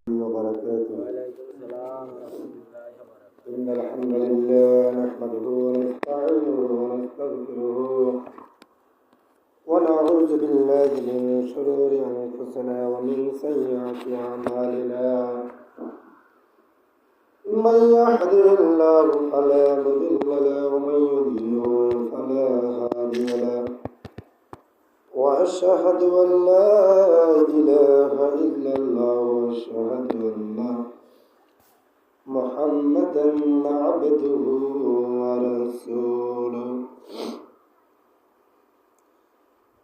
وبركاته. وعليكم السلام ورحمة الله وبركاته. إن الحمد لله نحمده ونستعينه ونستغفره ونعوذ بالله من شرور أنفسنا ومن سيئات أعمالنا. من يهده الله فلا مضل له ومن يضلل فلا هادي له. وأشهد أن لا إله إلا الله وأشهد أن محمدا عبده ورسوله.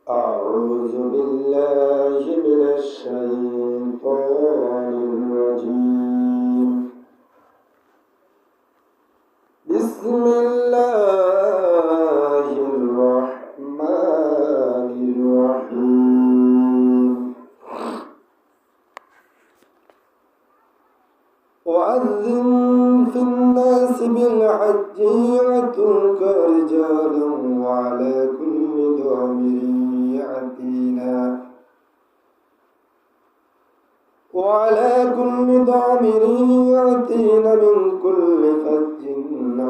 أعوذ بالله من الشيطان الرجيم. بسم الله الرحمن الرحيم. وأذن في الناس بالحج يأتوك رجالا وعلى كل ضامر يأتين من كل فج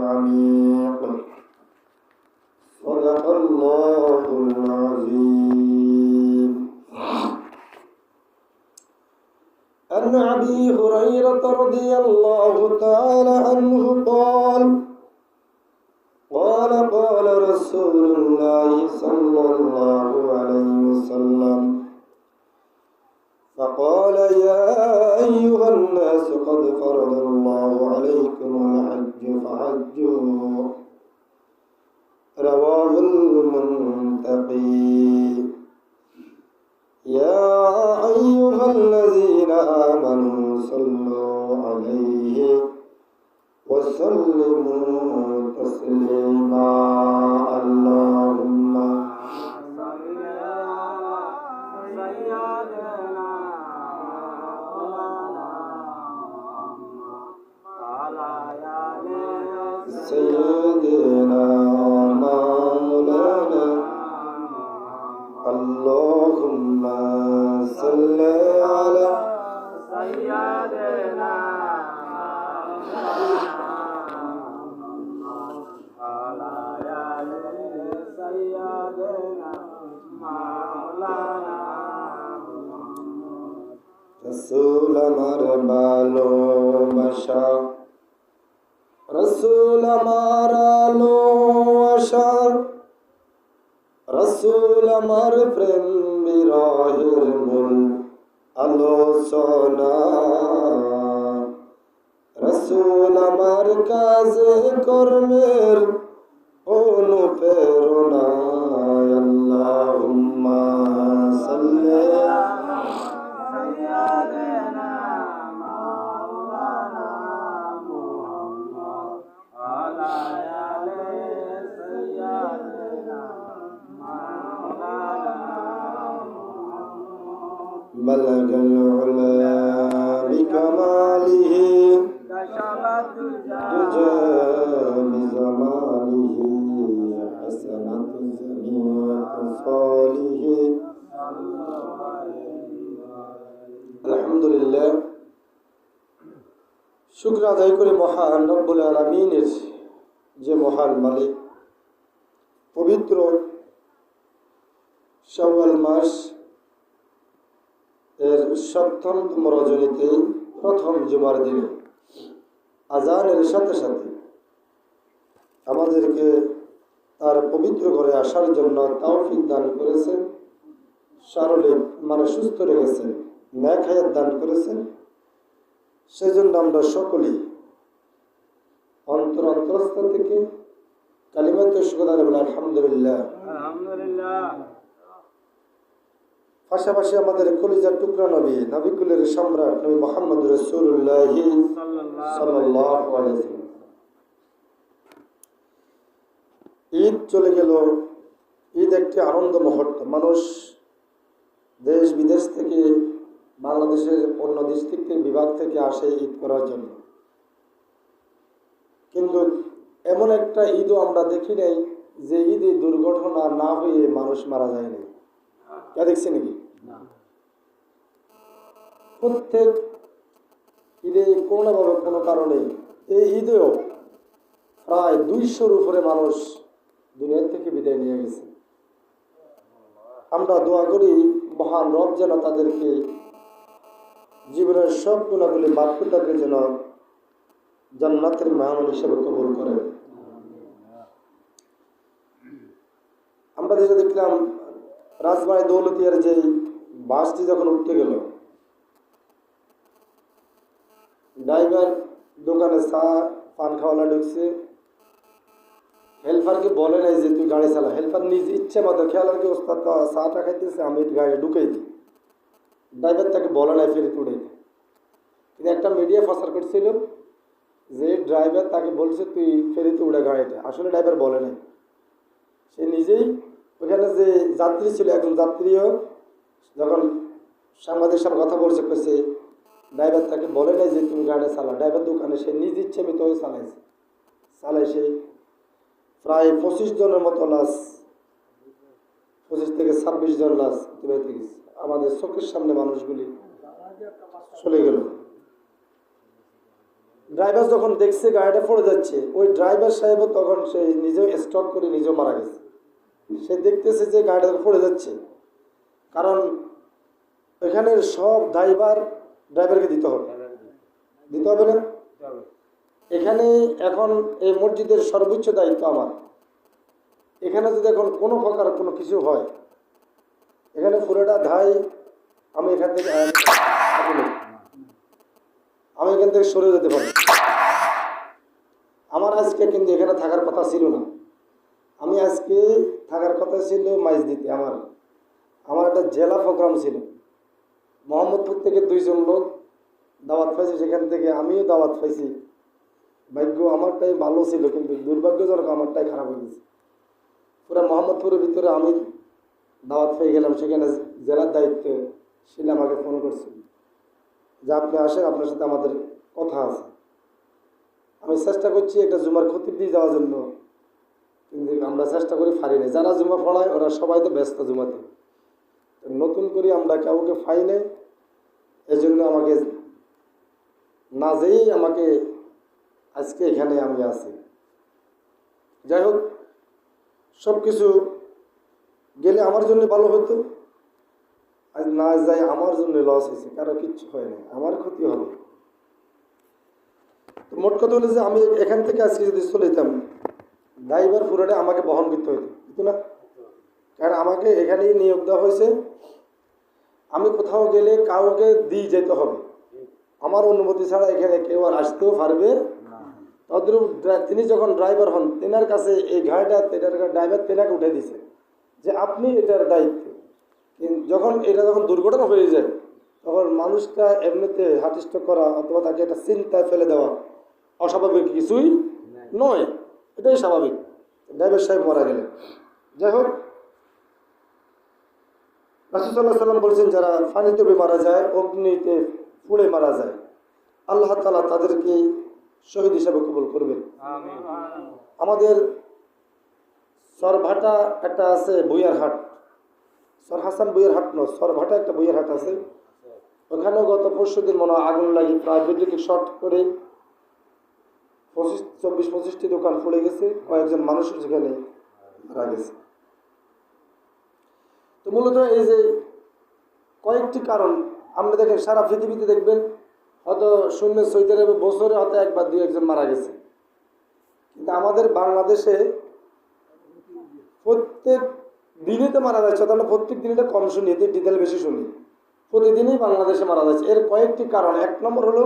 عميق. صدق الله العظيم. عن أبي هريرة رضي الله تعالى عنه قال قال رسول الله صلى الله عليه وسلم فقال يا أيها الناس قد فرض الله عليكم الحج فحجوا. رواه المنتقي. يا أيها الذين آمنوا صلوا عليه وسلموا تسليما. اللهم صل على سيدنا وعلى آل سيدنا مولانا. اللهم صل على سيدنا وعلى آل سيدنا مولانا رسول আমার ভালোবাসা, রসুল আমার আলো আশা, রসুল আমার প্রেম বিরহের মূল আলোচনা। রসুল আমার কাজে কর্মের অনুপ্রেরণা। আল্লাহুম্মা সাল্লি سيدنا مولانا محمد على آل سيدنا مولانا محمد. بلغ العلا بكماله كشف دجى الدجى بزمانه حسنة جميع خصاله. আলহামদুলিল্লাহ, শুকর আদায় করে মহান রব্বুল আলামিনের যে মহান মালিক, পবিত্র শাওয়াল মাস এর ৭ম রজনীতে প্রথম জুমার দিনে আজানের সাথে সাথে আমাদেরকে তার পবিত্র ঘরে আসার জন্য তৌফিক দান করেছেন, শারীরিক মানে সুস্থ রেখেছেন, নেক হায়াত দান করেছেন। সেজন্য আমরা সকলেই অন্তরস্থল থেকে কালিমাতুশ শুকর বলে আলহামদুলিল্লাহ। আলহামদুলিল্লাহ। পাশাপাশি আমাদের কলিজার টুকরা নবীকুলের সম্রাট নবী মুহাম্মদ রাসূলুল্লাহ সাল্লাল্লাহু আলাইহি ওয়াসাল্লাম। ঈদ চলে গেল। ঈদ একটি আনন্দ মুহূর্ত। মানুষ দেশ বিদেশ থেকে, বাংলাদেশের অন্য ডিস্ট্রিক্টের বিভাগ থেকে আসে ঈদ করার জন্য। কিন্তু এমন একটা ঈদও আমরা দেখি নাই যে ঈদে দুর্ঘটনা না হয়ে মানুষ মারা যায় নাই। কে দেখছি নাকি? প্রত্যেক ঈদে কোনোভাবে কোনো কারণে এই ঈদেও প্রায় 200-র উপরে মানুষ দুনিয়া থেকে বিদায় নিয়ে গেছে। আমরা দোয়া করি মহান রব যেন তাদেরকে জীবনের সব গুণাগুলি মাফ করে তাকে যেন জান্নাতের মেহমান হিসেবে কবুল করেন। আমরা যেটা দেখলাম রাজবাড়ি দৌলতিয়ার যে বাসটি যখন উঠতে গেল, ড্রাইভার দোকানে চা পান খাওয়ালা ঢুকছে, হেল্পারকে বলে নাই যে তুই গাড়ি চালা। হেল্পার নিজ ইচ্ছে মতো খেয়াল আর কি ওস্তাদ চাটা খাইতেছে, আমি গাড়ি ঢুকাই দিই। ড্রাইভার তাকে বলে নাই ফেরিতে উঠাইতে। কিন্তু একটা মিডিয়া প্রচার করছিল যে ড্রাইভার তাকে বলছে তুই ফেরিতে উড়ে গাড়িটা। আসলে ড্রাইভার বলে নাই, সে নিজেই ওখানে যে যাত্রী ছিল, একজন যাত্রীও যখন সাংবাদিক সামনে কথা বলছে কেছে ড্রাইভার তাকে বলে নাই যে তুমি গাড়ি চালা। ড্রাইভার দোকানে সে নিজ ইচ্ছে আমি তো চালাইছে, চালাই সে প্রায় 25 জনের মতো লাশ, 25 থেকে 26 জন লাশ অতিবাহিত গেছে। আমাদের চোখের সামনে মানুষগুলি চলে গেল। ড্রাইভার যখন দেখছে গাড়িটা পড়ে যাচ্ছে, ওই ড্রাইভার সাহেবও তখন সে নিজেও স্টক করে নিজেও মারা গেছে। সে দেখতেছে যে গাড়িটা পড়ে যাচ্ছে, কারণ এখানে সব ড্রাইভারকে দিতে হবে না। এখানে এখন এই মসজিদের সর্বোচ্চ দায়িত্ব আমার। এখানে যদি এখন কোনো প্রকার কোনো কিছু হয়, এখানে পুরোটা ধাই আমি এখান থেকে সরে যেতে পারি। আমার আজকে কিন্তু এখানে থাকার কথা ছিল না। আমি আজকে থাকার কথা ছিল মাইজদিতে। আমার একটা জেলা প্রোগ্রাম ছিল, মোহাম্মদপুর থেকে 2 জন লোক দাওয়াত পাইছে, সেখান থেকে আমিও দাওয়াত পাইছি। ভাগ্য আমারটাই ভালো ছিল, কিন্তু দুর্ভাগ্যজনক আমারটাই খারাপ হয়ে গেছে। পুরো মোহাম্মদপুরের ভিতরে আমি দাওয়াত পেয়ে গেলাম, সেখানে জেলার দায়িত্বে সেটা আমাকে ফোন করছিল যে আপনি আসেন, আপনার সাথে আমাদের কথা আছে। আমি চেষ্টা করছি একটা জুমার খতিব দিয়ে যাওয়ার জন্য, কিন্তু আমরা চেষ্টা করি পারি না। যারা জুমা পড়ায় ওরা সবাই তো ব্যস্ত জুমাতে, নতুন করে আমরা কাউকে পাই নাই। এই জন্য আমাকে না যেই আমাকে আজকে এখানে আমি আছি। যাই হোক, সব কিছু গেলে আমার জন্য ভালো হতো, আর না যাই আমার জন্য লস হয়েছে। কারো কিচ্ছু হয় না, আমার ক্ষতি হবে। তো মোট কথা হলো যে আমি এখান থেকে আজকে যদি চলে যেতাম, ড্রাইভার পুরোটা আমাকে বহন করতে হতো, কিন্তু না, কারণ আমাকে এখানেই নিয়োগ দেওয়া হয়েছে। আমি কোথাও গেলে কাউকে দিয়ে যেতে হবে, আমার অনুমতি ছাড়া এখানে কেউ আর আসতেও পারবে। তিনি যখন ড্রাইভার হন, তেনার কাছে এই গাড়িটা ড্রাইভার তেনাকে উঠে দিছে যে আপনি এটার দায়িত্ব। যখন দুর্ঘটনা হয়ে যায়, তখন মানুষটা এমনিতে হার্ট করা অথবা তাকে একটা চিন্তায় ফেলে দেওয়া অস্বাভাবিক কিছুই নয়, এটাই স্বাভাবিক। ড্রাইভার সাহেব মারা গেলেন। যাই হোক, রাসূল সাল্লাল্লাহু আলাইহি ওয়াসাল্লাম বলছেন যারা পানিতে মারা যায়, অগ্নিতে পুড়ে মারা যায়, আল্লাহ তাআলা তাদেরকে শহীদ হিসাবে কবুল করবেন। আমাদের সরভাটা একটা আছে বইয়ার হাট, সর হাসান বইয়ের হাট নয়, সরভাটা একটা বইয়ের হাট আছে। ওখানেও গত 4 দিন মনে আগুন লাগে, প্রায় বৈদ্যুতিক শর্ট করে 24-25টি দোকান পড়ে গেছে, কয়েকজন মানুষ সেখানে মারা গেছে। তো মূলত এই যে কয়েকটি কারণ আপনি দেখেন, সারা পৃথিবীতে দেখবেন হয়তো শূন্য সৌদি আরবে বছরে হয়তো 1 বা 2 একজন মারা গেছে, কিন্তু আমাদের বাংলাদেশে প্রত্যেক দিনই তো মারা যাচ্ছে। তাহলে প্রত্যেক দিনই কম শুনি, এতে ডিটেল বেশি শুনি। প্রতিদিনই বাংলাদেশে মারা যাচ্ছে। এর কয়েকটি কারণ। 1 নম্বর হলো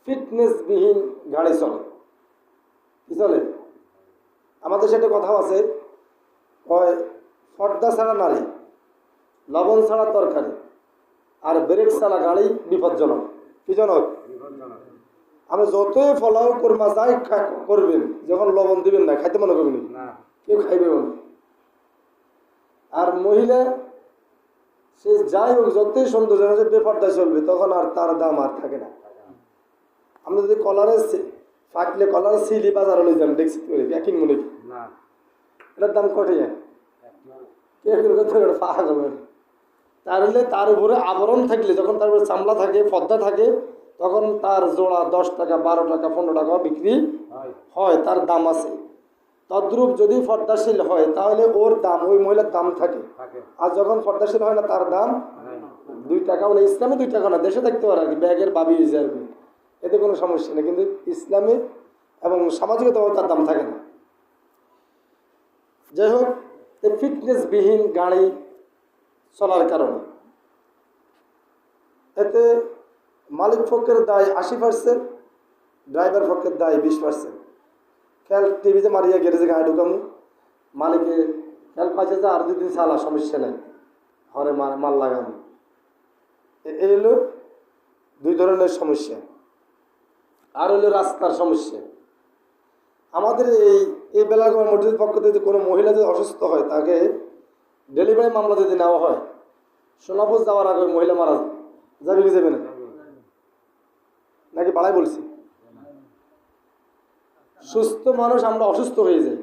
ফিটনেসবিহীন গাড়ি চলে। কি চলে? আমাদের সাথে কথাও আছে, পর্দা ছাড়া নারী, লবণ ছাড়া তরকারি, আর ব্রেক ছাড়া গাড়ি বিপজ্জনক। কি জনক? আমি যতই ফলাও কর্মা যাই করবেন, যখন লবণ দিবেন না, খাইতে মনে করবেন না, কেউ খাইবে না। আর মহিলা সে যাই হোক, যতই সৌন্দর্য বেপর্দায় চলবে, তখন আর তার দাম আর থাকে না। আপনি যদি ফাটলে কলারে সিলি বাজার হলে যান, দেখছি প্যাকিং মনে না, এটার দাম কটে যায়, তাহলে তার উপরে আবরণ থাকলে, যখন তার উপরে চামড়া থাকে, পর্দা থাকে, তখন তার জোড়া 10 টাকা 12 টাকা 15 টাকা বিক্রি হয়, তার দাম আছে। তদ্রূপ যদি পর্দাশীল হয় তাহলে ওর দাম, ওই মহিলার দাম থাকে। আর যখন পর্দাশীল হয় না তার দাম 2 টাকা, মানে ইসলামে 2 টাকা না, দেশে দেখতে পারে আর কি, ব্যাগের বাবি হয়ে যায় আর কি, এতে কোনো সমস্যা নেই। কিন্তু ইসলামে এবং সামাজিকতাও তার দাম থাকে না। যাই হোক, এই ফিটনেসবিহীন গাড়ি চলার কারণে এতে মালিক পক্ষের দায় 80%, ড্রাইভার পক্ষের দায় 20%। খেয়াল টিভিতে মারিয়া গ্যারেজে গাড়ি ঢুকামু, মালিকে খেয়াল পাইছে যে আর 2 দিন চালা, সমস্যা নেই, হরে মাল লাগামু। এই হলো 2 ধরনের সমস্যা। আর হলো রাস্তার সমস্যা। আমাদের এই বেলাগঞ্জ মসজিদের পক্ষ থেকে কোনো মহিলা যদি অসুস্থ হয় তাকে ডেলিভারি মামলা যদি নেওয়া হয়, সোনাপুর যাওয়ার আগে মহিলা মারা যাবে কি যাবে না, নাকি বাড়াই বলছি? সুস্থ মানুষ আমরা অসুস্থ হয়ে যাই,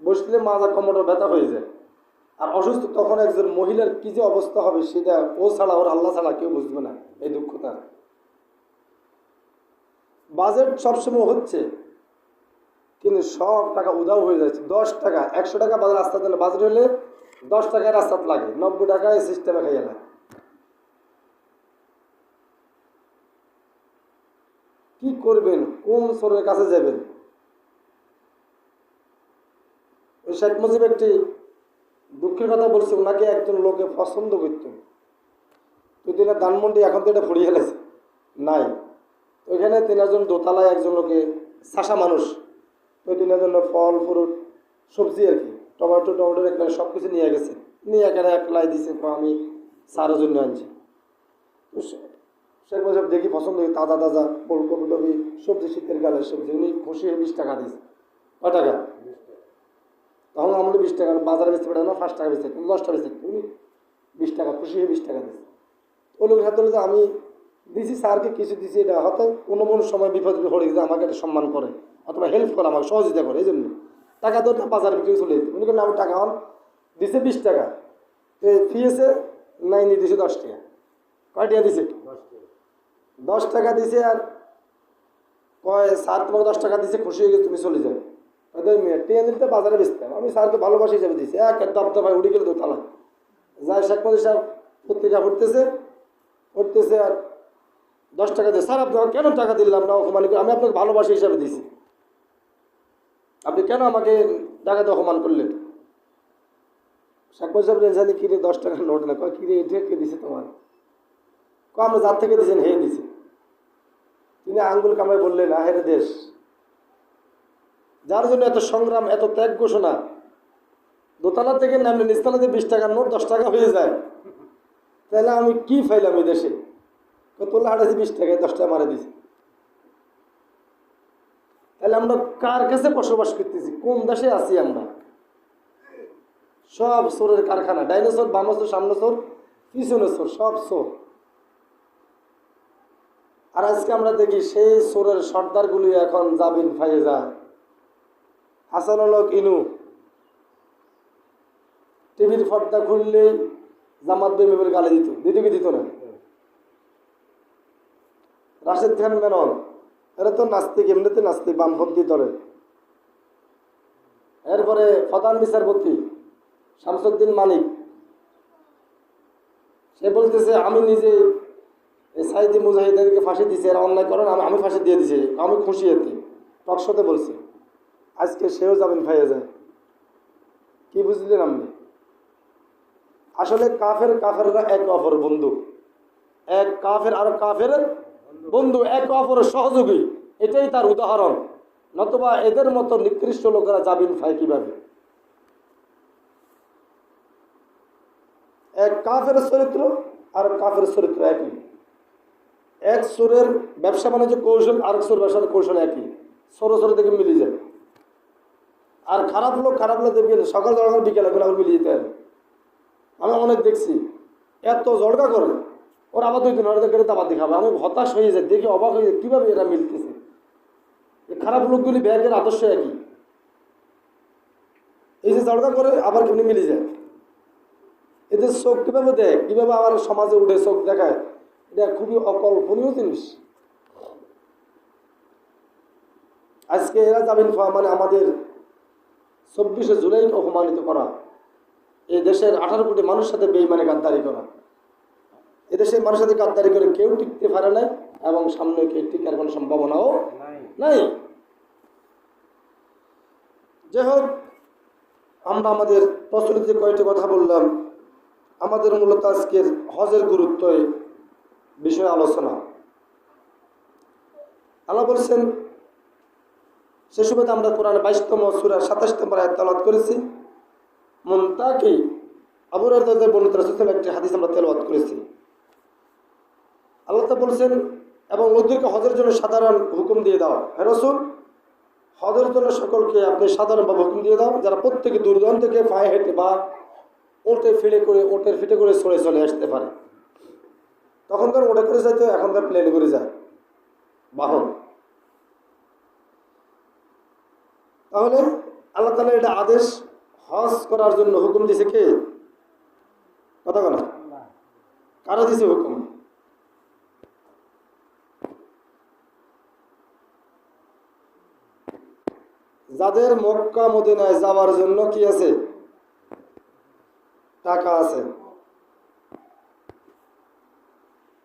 বসলে মাজা কোমর ব্যথা হয়ে যায়। আর অসুস্থ তখন একজন মহিলার কি যে অবস্থা হবে সেটা ও ছাড়া, ওর আল্লাহ ছাড়া কেউ বুঝবে না এই দুঃখটা। বাজেট সবসময় হচ্ছে, কিন্তু সব টাকা উধাও হয়ে যাচ্ছে। 10 টাকা 100 টাকা বাজার রাস্তা দিলে, বাজেট হলে 10 টাকায় রাস্তা লাগে, 90 টাকায় সিস্টেমে খাইয়ে না। কি করবেন, কোন সরের কাছে যাবেন? ওই শেখ মুজিব একটি দুঃখের কথা বলছে, ওনাকে একজন লোকে পছন্দ করত, তো তিনি ধানমন্ডি, এখন তো এটা ফুরিয়ে গেছে নাই, ওইখানে 3 দোতলায় একজন লোকে চাষা মানুষ, তো 3 ফল ফ্রুট সবজি আর কি, টমেটোর একটা সব কিছু নিয়ে গেছে, নিয়ে এখানে অ্যাপ্লাই দিছে, আমি সারের জন্য আনছি। তো শেখ মুজিব দেখি পছন্দ হয়ে তাজা তাজা ফুলকপি টপি সবজি, শীতের গালের সবজি, উনি খুশি হয়ে 20 টাকা দিয়েছে। কয় টাকা? তখন আমাদের 20 টাকা, বাজারে বেচতে পারে না, 5 টাকা বেচতে, 10 টাকা বেচতে, উনি 20 টাকা খুশি হয়ে 20 টাকা দিয়েছে। ওই লোকের সাথে যে আমি দিছি, স্যারকে কিছু দিছি, এটা হয়তো কোনো সময় বিপদ হলে গেছে আমাকে একটা সম্মান করে অথবা হেল্প করে, আমাকে সহযোগিতা করে, এই জন্য টাকা তো বাজারে বিক্রি চলে যেত। উনি কিন্তু আমি টাকা দিছে 20 টাকা, ফি এসে নাই, নিয়ে দিছে 10 টাকা। কয় টাকা দিছে? 10 টাকা দিছে। আর কয় স্যার তোমাকে 10 টাকা দিছে, খুশি হয়ে গেছে, তুমি চলে যাবে। ট্রেন দিতে বাজারে বেচতাম, আমি স্যারকে ভালোবাসি হিসাবে দিছি। এক দপদপায় উঠে গেলে দোতলা যায়, শেখ মুজিব সাহেব পত্রিকা উঠতেছে আর 10 টাকা দিয়ে, স্যার আপনাকে কেন টাকা দিলাম না, অপমান করে, আমি আপনাকে ভালোবাসি হিসাবে দিছি, আপনি কেন আমাকে টাকাতে অপমান করলেন? শেখ মুজিব সাহেব জানি কিরে 10 টাকার নোট না, কয় কিরে এটা কে দিছে তোমার? আমরা যার থেকে দিয়েছেন হে দিছে। তিনি আঙ্গুল কামড়ে বললেন, আহের দেশ, যার জন্য এত সংগ্রাম, এত ত্যাগ ঘোষণা, দোতলা থেকে নামলে নিচতলাতে 20 টাকার নোট 10 টাকা হয়ে যায়, তাহলে আমি কি ফাইলাম এই দেশে? তোলা হাঁটাছি 20 টাকায় 10 টাকা মারা দিছি। তাহলে আমরা কার কাছে বসবাস করতেছি? কোন দেশে আছি আমরা? সব চোরের কারখানা, ডাইনোসর, বামচোর, সামনে চোর, পিছনে চোর, সব চোর। আর আজকে আমরা দেখি সেই চোরের সর্দারগুলি এখন জামিন পাইয়ে যায়। হাসানুল হক ইনু টিভির পর্দা খুললে জামাত বেমের গালে দিত কি দিত না? রাশেদ খান মেনন, এরা তো নাস্তিক, এমনিতে নাস্তিক, বামপন্থী দলের। এরপরে প্রধান বিচারপতি শামসুদ্দিন মানিক, সে বলতেছে আমি নিজে সাইদি মুজাহিদকে ফাঁসি দিছি, এরা অন্যায় করেন, আমি ফাঁসি দিয়ে দিছি, আমি খুশি এতে, টকশোতে বলছে। আজকে সেও জামিন পাইয়ে যায়। কি বুঝলেন আপনি? আসলে কাফেররা এক অপর বন্ধু, এক কাফের আর কাফের বন্ধু, এক অপরের সহযোগী, এটাই তার উদাহরণ। নতুবা এদের মতো নিকৃষ্ট লোকেরা জামিন পায় কিভাবে? এক কাফের চরিত্র আর কাফের চরিত্র একই। এক চোরের ব্যবসা বাণিজ্য কৌশল আর চোর ব্যবসার কৌশল একই, ছোট থেকে মিলিয়ে যায়। আর খারাপ লোক দেখবেন সকাল জড়কা বিকেল এগুলো আবার মিলিয়ে যেতে হবে। আমি অনেক দেখছি এত জড়কা করে, ওরা আবার 2 দিন ওরা গেলে আবার দেখাবে। আমি হতাশ হয়ে যাই, দেখে অবাক হয়ে যায় কীভাবে এরা মিলতেছে। এই খারাপ লোকগুলি ব্যাগের আদর্শ একই, এই যে জড়কা করে আবার কেমনি মিলে যায়। এদের চোখ কীভাবে দেয়, কীভাবে আবার সমাজে উঠে চোখ দেখায়, এটা খুবই অকল্পনীয় জিনিস। আজকে এরা যাবেন মানে আমাদের 24শে জুলাই অপমানিত করা, এই দেশের 18 কোটি মানুষের সাথে বেঈমানে গাদ্দারি করা, এদেশের মানুষের সাথে গাদ্দারি করে কেউ টিকতে পারে না এবং সামনে কেউ টিকার কোনো সম্ভাবনাও নাই। যাই হোক, আমরা আমাদের প্রচলিত কয়েকটি কথা বললাম। আমাদের মূলত আজকের হজের গুরুত্ব বিষয়ে আলোচনা। আল্লাহ বলছেন, সে সুবাদে আমরা কোরআনে 22তম সূরা 27তম আয়াত তেলাওয়াত করেছি। মুনতাকি আবু হুরায়রা বর্ণিত রাসূলের একটি হাদিস আমরা তেলাওয়াত করেছি। আল্লাহ তা বলছেন, এবং লোকদেরকে হজের জন্য সাধারণ হুকুম দিয়ে দাও। হে রাসূল, হজের জন্য সকলকে আপনি সাধারণভাবে হুকুম দিয়ে দাও, যারা প্রত্যেকে দূরদূরান্ত থেকে পায়ে হেঁটে বা ওটের ফিটে করে চলে আসতে পারে। তখনকার ওটে করে যাইতো, এখনকার প্লেনে করে যায়, বাহন। তাহলে আল্লাহ তাআলা এটা আদেশ হজ করার জন্য হুকুম দিছে কে? কথা বলা, কারা দিছে হুকুম? যাদের মক্কা মদিনায় যাওয়ার জন্য কি আছে? টাকা আছে,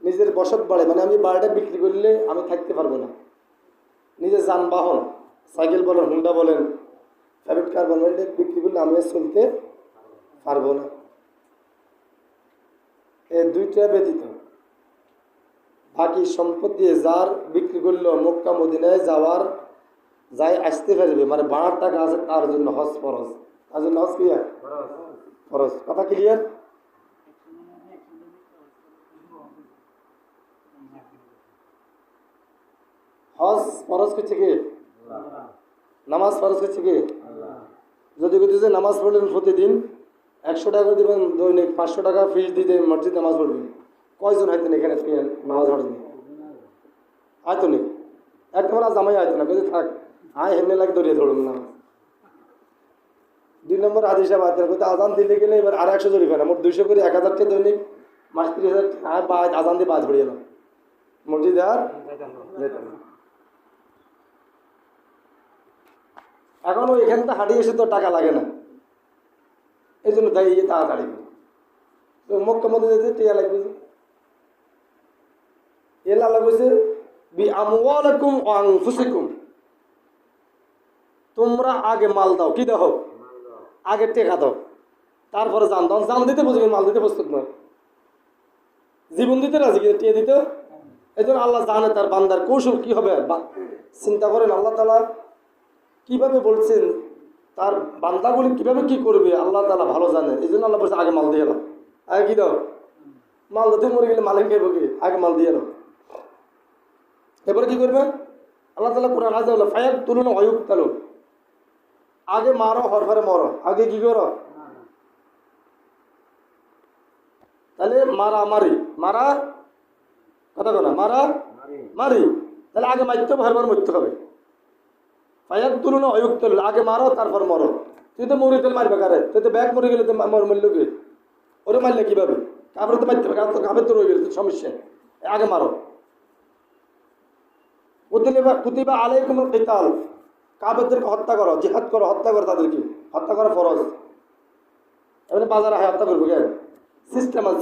নিজের বসত বাড়ি, মানে আমি বাড়িটা বিক্রি করলে আমি থাকতে পারবো না, নিজের যানবাহন সাইকেল বলেন, হুন্ডা বলেন, প্রাইভেট কার বলেন, এটা বিক্রি করলে আমি চলতে পারবো না। এই দুইটা ব্যতীত বাকি সম্পদ দিয়ে যার বিক্রি করলেও মক্কা মদিনায় যাই আসতে পারবে, মানে ভাড়ার টাকা আছে, তার জন্য হজ ফরজ। তার জন্য হজ ক্লিয়ার, ফরজ। কথা ক্লিয়ার? হজ ফরজ করছে কি? নামাজ ফরজ করছে কি? যদি যে নামাজ পড়লেন প্রতিদিন 100 টাকা দেবেন, দৈনিক 500 টাকা ফিস দিতে মসজিদ নামাজ পড়বেন, কয়জন হয়তেন এখানে নামাজ পড়বেন? হয়তো নেই, একবার জামাই হয়তো না, কিন্তু থাক হেমনে লাগে দরিয়ে ধরুন না। 2 নম্বর হাদিস কিন্তু আজান দিতে গেলে এবার আর 100 জরিমানা, মোট 200 করে 1000 টাকা দৈনিক, মাস 30,000 টাকা। আজান দিয়ে বাজ পড়িয়ে এলাম, মসজিদে আর যেতাম না। এখনও এখান থেকে হাঁটিয়ে এসে তো টাকা লাগে না, এই জন্য তাই তাড়াতাড়ি তো মক্কা মধ্যে যেতে টিয়া লাগবে। এলা লাগবে বি আমওয়ালাকুম ওয়া আনফুসিকুম, তোমরা আগে মাল দাও। কি দাও? আগে টেকা দাও, তারপরে জান দাও। জান দিতে বুঝবে, মাল দিতে প্রস্তুত নয়, জীবন দিতে রাজি, কিন্তু টিয়া দিতে। এই জন্য আল্লাহ জানে তার বান্দার কৌশল কি হবে। চিন্তা করেন আল্লাহ তাআলা কিভাবে বলছেন, তার বান্দাগুলি কিভাবে কি করবে আল্লাহ তাআলা ভালো জানে। এই জন্য আল্লাহ বলছে আগে মাল দিয়ে দাও। আগে কি দাও? মাল দিতে মরে গেলে মালিক খাইব কি? আগে মাল দিয়ে দাও। এবারে কি করবে আল্লাহ তাআলা কোরআন আয়াতে বলে, ফায়াকতুলুনা ওয়া ইউকতালুন, আগে মারো হরফরে মরো। আগে কি করো? তাহলে মারা কথা বলা, মারি। তাহলে আগে মারতে হবে, হরফরে মরতে হবে। ফায়াকতুলুনা ওয়া ইউকতালুন, আগে মারো তারপর মরো। তুই তো মরে গেলে মারবে কারে? তুই তো ব্যাগ মরে গেলে তো মরল কি? ওরে মারলে কিভাবে? কাপড়ে তো মারতে হবে, কাপড় তো কাপড় তো রয়ে গেলে তো সমস্যা। আগে মারো। কুতিবা আলাইকুমুল কিতাল, কাফেরদেরকে হত্যা করো, জিহাদ করো, হত্যা করো, তাদেরকে হত্যা করা ফরজ। এমনি বাজারে হত্যা করবো কেন?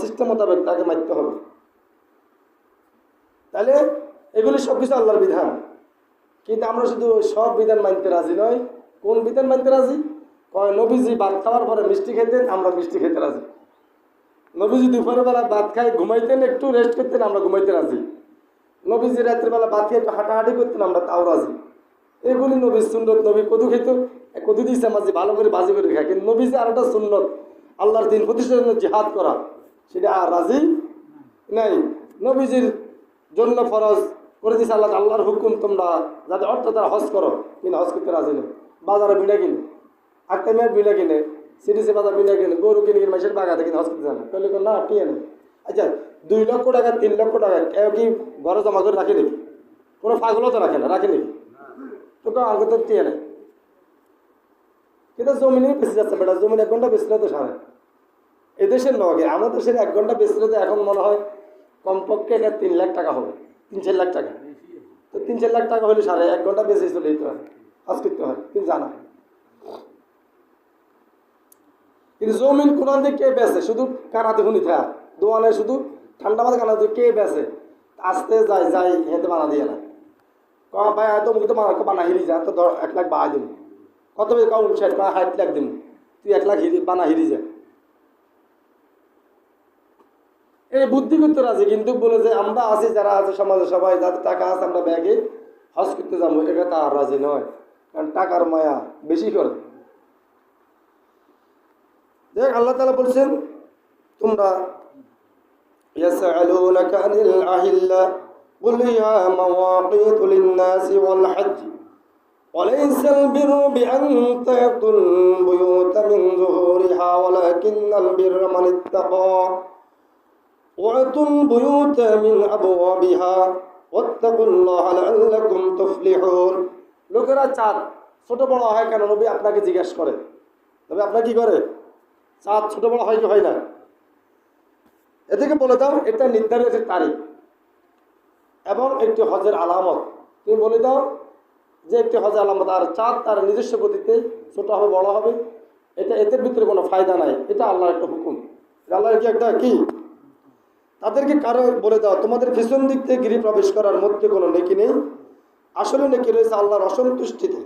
সিস্টেম মোতাবেক তাকে মারতে হবে। তাহলে এগুলি সব কিছু আল্লাহর বিধান, কিন্তু আমরা শুধু সব বিধান মানতে রাজি নয়। কোন বিধান মানতে রাজি? কয় নবীজি ভাত খাওয়ার পরে মিষ্টি খেতেন, আমরা মিষ্টি খেতে রাজি। নবীজি দুপুরের বেলা ভাত খাই ঘুমাইতেন, একটু রেস্ট করতেন, আমরা ঘুমাইতে রাজি। নবীজি রাত্রের বেলা ভাত খেয়ে একটু হাঁটাহাঁটি করতেন, আমরা তাও রাজি। এগুলি নবীর সুন্নত। নবী কদু খেত, কদু দিয়েছে মাঝে ভালো করে বাজি করে খায়। কিন্তু নবীজি আর একটা সুন্নত, আল্লাহর দিন প্রতিষ্ঠার জন্য জিহাদ করা, সেটা আর রাজি নাই। নবীজির জন্য ফরজ করে দিয়েছে আল্লাহ, আল্লাহর হুকুম তোমরা যাতে অর্থ তারা হজ করো, কিন্তু হজ করতে রাজি নেই। বাজারে বিনা কিনে, একটা মেয়ের বিনা কিনে, সিটিসি বাজার বিনা কিনে, গরু কিনে কিনে মাসের বাগাতে কিনে হজ করতে জানে, তাহলে না টিয়ে নেই। আচ্ছা 2 লক্ষ টাকা 3 লক্ষ টাকা কেউ কি ঘরে জমা করে রাখে নাকি? কোনো পাগলও তো রাখে না, রাখে নাকি? তো আগে তো টিয়ে নেই, কিন্তু জমিনে বেশি যাচ্ছে বেটা। জমিন 1 ঘন্টা বেশিলে তো সারে এদেশের নগে, আমাদের দেশের 1 ঘন্টা বেশিলে তো এখন মনে হয় কমপক্ষে 3 লাখ টাকা হবে, 3-4 লাখ টাকা। তো তো 3-4 লাখ টাকা হলে 1.5 ঘন্টা বেঁচে চলে যেতে হয়, হজ করতে হয়, কিন্তু জানা। কিন্তু জমিন কোরআন দিয়ে কে বেছে? শুধু কানাতে শুনি থাকা দোয়ানে শুধু ঠান্ডা মাথা কানাতে কে বেছে? আসতে যাই হেঁটে বানা দিয়ে না ভাই হয়তো মুখে তো বানা হিরি যা তো 1 লাখ বাড়াই দিন, কত বেশি কাউ 60 লাখ দিন, তুই 1 লাখ বানা হিরি যা। এই বুদ্ধি করতে রাজি, কিন্তু বলে যে আমরা আছি যারা আছে সমাজে সবাই যাদের টাকা আছে আমরা ব্যাগে হজ করতে যাবো, এটা তা আর রাজি নয়, কারণ টাকার মায়া বেশি করে। দেখ আল্লাহ তাআলা বলছেন তোমরা ইয়াসআলুনাকা আনিল আহিল্লা কুল ইয়া মাওয়াকিতু লিন-নাসি ওয়াল হজ্জ ওয়ালাইসাল বিররু বিআন তা'তুল বুয়ুতা মিন যুহুরিহা ওয়ালাকিন্নাল বিররা মান ইত্তাকা ওয়াতুল বুয়ুতা মিন আবওয়াবিহা ওয়াত্তাকুল্লাহা লাআল্লাকুম তুফলিহুন। লোকেরা চাঁদ ছোট বড় হয় কেন? নবী আপনাকে জিজ্ঞেস করে। নবী আপনাকে কি করে? চাঁদ ছোট বড় হয় কি হয় না? এদিকে বলে দাও এটা নির্ধারিত তারিখ এবং একটি হজের আলামত। তুমি বলে দাও যে একটি হজের আলামত, আর চাঁদ তার নিজস্ব গতিতে ছোট হবে বড় হবে, এটা এদের ভিতরে কোনো ফায়দা নাই, এটা আল্লাহর একটা হুকুম, আল্লাহর কি একটা কি। তাদেরকে কারো বলে দাও তোমাদের পিছন দিক থেকে গৃহে প্রবেশ করার মধ্যে কোনো নেকি নেই, আসলে নেকি রয়েছে আল্লাহর অসন্তুষ্টিতে